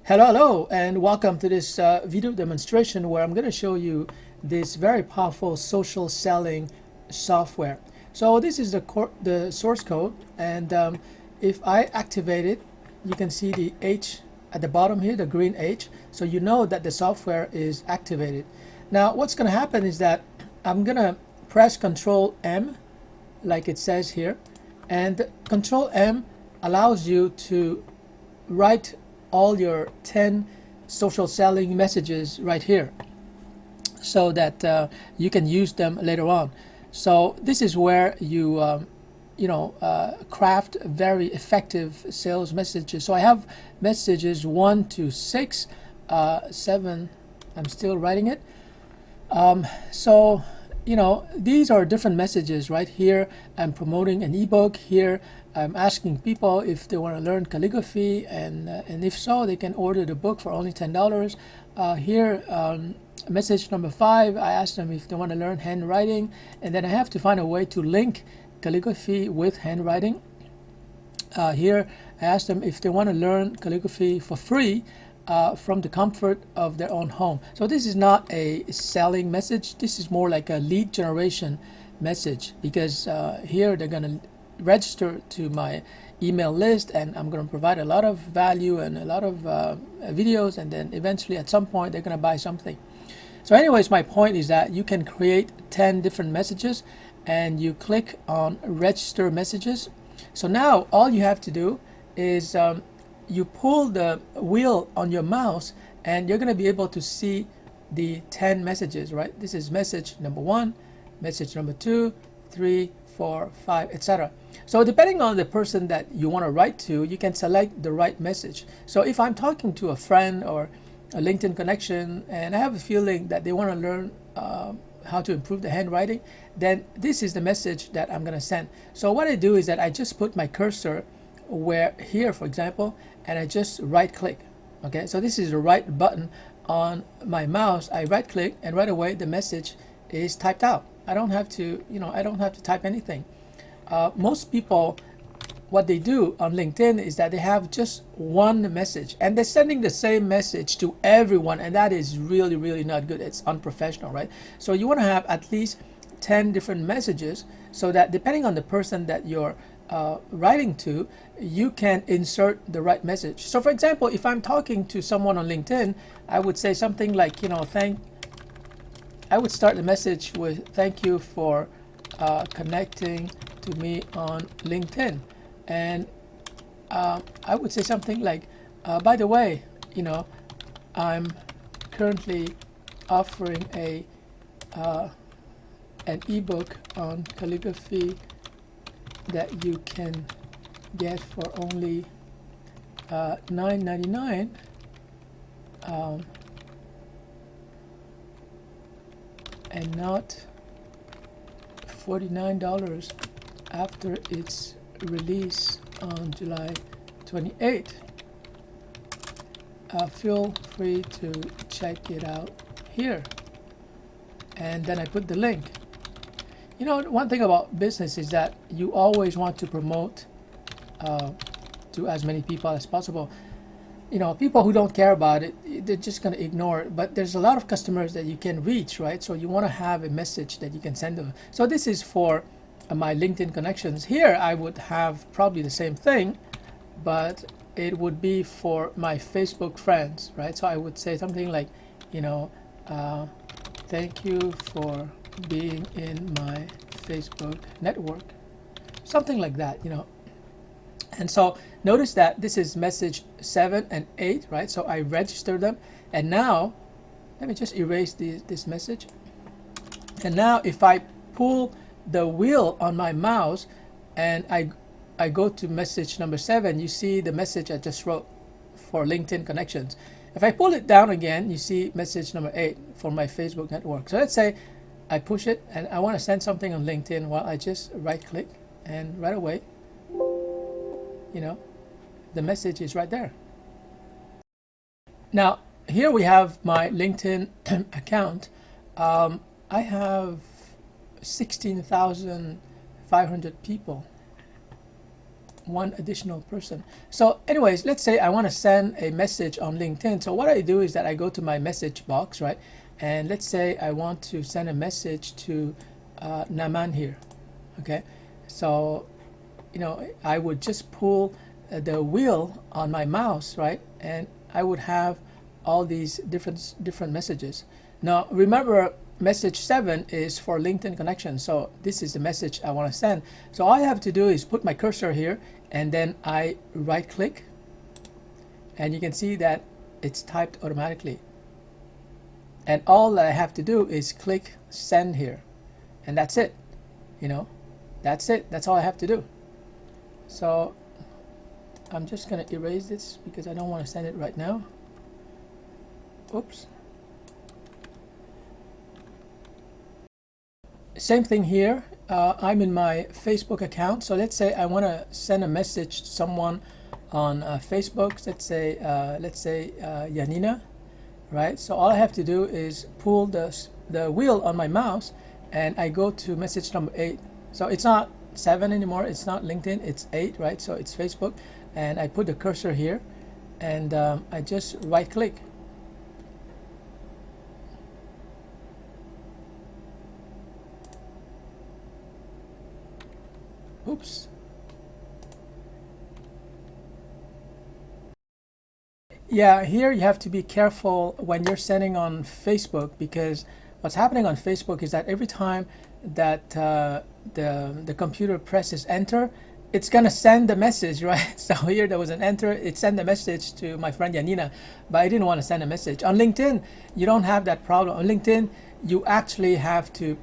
Hello, and welcome to this video demonstration where I'm going to show you this very powerful social selling software. So this is the source code, and if I activate it, you can see the H at the bottom here, the green H, so you know that the software is activated. Now what's going to happen is that I'm going to press Control M like it says here, and Control M allows you to write all your 10 social selling messages right here so that you can use them later on. So this is where you craft very effective sales messages. So I have messages 1 to 6, 7. I'm still writing it. So these are different messages right here. I'm promoting an ebook. Here I'm asking people if they want to learn calligraphy, and if so, they can order the book for only $10. Here, message number 5, I asked them if they want to learn handwriting, and then I have to find a way to link calligraphy with handwriting. Here I asked them if they want to learn calligraphy for free from the comfort of their own home. So this is not a selling message. This is more like a lead generation message, because here they're going to register to my email list, and I'm going to provide a lot of value and a lot of videos, and then eventually at some point they're going to buy something. So anyways, my point is that you can create 10 different messages, and you click on register messages. So now all you have to do is you pull the wheel on your mouse, and you're going to be able to see the 10 messages, right? This is message number 1, message number 2, 3, 4, 5, etc. So depending on the person that you want to write to, you can select the right message. So if I'm talking to a friend or a LinkedIn connection, and I have a feeling that they want to learn how to improve the handwriting, then this is the message that I'm going to send. So what I do is that I just put my cursor where here, for example, and I just right click. Okay, so this is the right button on my mouse. I right click, and right away the message is typed out. I don't have to, I don't have to type anything. Most people, what they do on LinkedIn is that they have just one message, and they're sending the same message to everyone, and that is really, really not good. It's unprofessional, right? So you want to have at least 10 different messages, so that depending on the person that you're writing to, you can insert the right message. So for example, if I'm talking to someone on LinkedIn, I would say something like, I would start the message with thank you for connecting to me on LinkedIn, and I would say something like, by the way, I'm currently offering an ebook on calligraphy that you can get for only $9.99. And not $49 after its release on July 28th. Feel free to check it out here. And then I put the link. One thing about business is that you always want to promote to as many people as possible. People who don't care about it, they're just going to ignore it. But there's a lot of customers that you can reach, right? So you want to have a message that you can send them. So this is for my LinkedIn connections. Here I would have probably the same thing, but it would be for my Facebook friends, right? So I would say something like, thank you for being in my Facebook network. Something like that, And so notice that this is message 7 and 8, right? So I register them. And now, let me just erase this message. And now if I pull the wheel on my mouse and I go to message number 7, you see the message I just wrote for LinkedIn connections. If I pull it down again, you see message number 8 for my Facebook network. So let's say I push it and I want to send something on LinkedIn. Well, I just right click, and right away, the message is right there. Now here we have my LinkedIn account. I have 16,500 people. one additional person. So anyways, let's say I want to send a message on LinkedIn. So what I do is that I go to my message box, right? And let's say I want to send a message to Naman here. Okay, so I would just pull the wheel on my mouse, right? And I would have all these different messages. Now remember, message 7 is for LinkedIn connection. So this is the message I want to send. So all I have to do is put my cursor here, and then I right click, and you can see that it's typed automatically. And all I have to do is click send here, and that's it. That's it. That's all I have to do. So I'm just going to erase this because I don't want to send it right now. Oops. Same thing here. I'm in my Facebook account. So let's say I want to send a message to someone on Facebook. Let's say Yanina, right? So all I have to do is pull the wheel on my mouse, and I go to message number 8. So it's not 7 anymore. It's not LinkedIn. It's 8, right? So it's Facebook, and I put the cursor here, and I just right click. Oops. Yeah, here you have to be careful when you're sending on Facebook, because what's happening on Facebook is that every time that the computer presses enter, it's gonna send the message, right? So here there was an enter, it sent a message to my friend Yanina, but I didn't want to send a message. On LinkedIn, you don't have that problem. On LinkedIn, you actually have to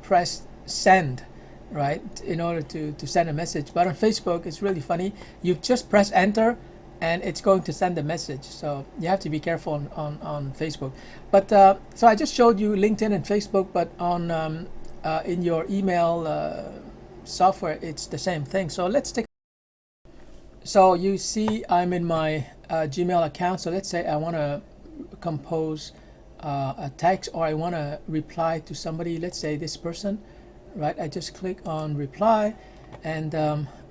press send, right, in order to send a message. But on Facebook, it's really funny. You just press enter, and it's going to send a message. So you have to be careful on Facebook. But so I just showed you LinkedIn and Facebook, but on in your email software, it's the same thing. So let's take. So you see, I'm in my Gmail account. So let's say I want to compose a text, or I want to reply to somebody. Let's say this person, right? I just click on reply, and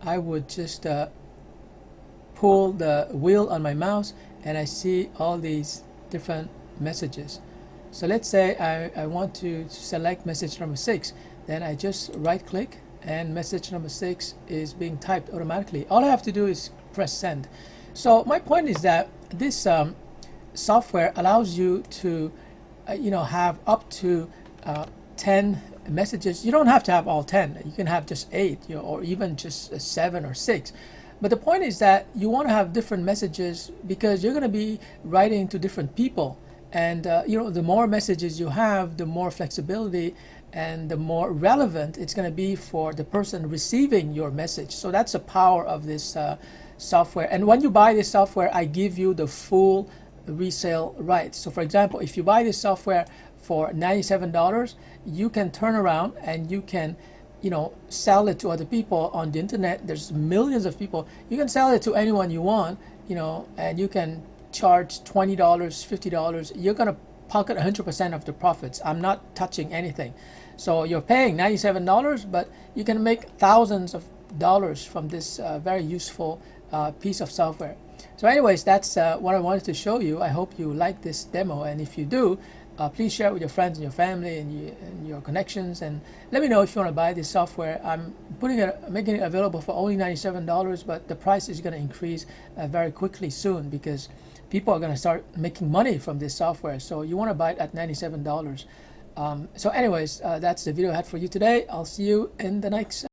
I would just pull the wheel on my mouse, and I see all these different messages. So let's say I want to select message number 6. Then I just right click, and message number 6 is being typed automatically. All I have to do is press send. So my point is that this software allows you to have up to 10 messages. You don't have to have all 10. You can have just 8, or even just 7 or 6. But the point is that you want to have different messages, because you're going to be writing to different people. And the more messages you have, the more flexibility and the more relevant it's going to be for the person receiving your message. So that's the power of this software. And when you buy this software, I give you the full resale rights. So for example, if you buy this software for $97, you can turn around and you can sell it to other people on the internet. There's millions of people. You can sell it to anyone you want, and you can charge $20, $50. You're going to pocket 100% of the profits. I'm not touching anything. So you're paying $97, but you can make thousands of dollars from this very useful piece of software. So anyways, that's what I wanted to show you. I hope you like this demo, and if you do, please share it with your friends and your family and your connections, and let me know if you want to buy this software. I'm making it available for only $97, but the price is going to increase very quickly soon, because people are going to start making money from this software. So you want to buy it at $97. So anyways, that's the video I had for you today. I'll see you in the next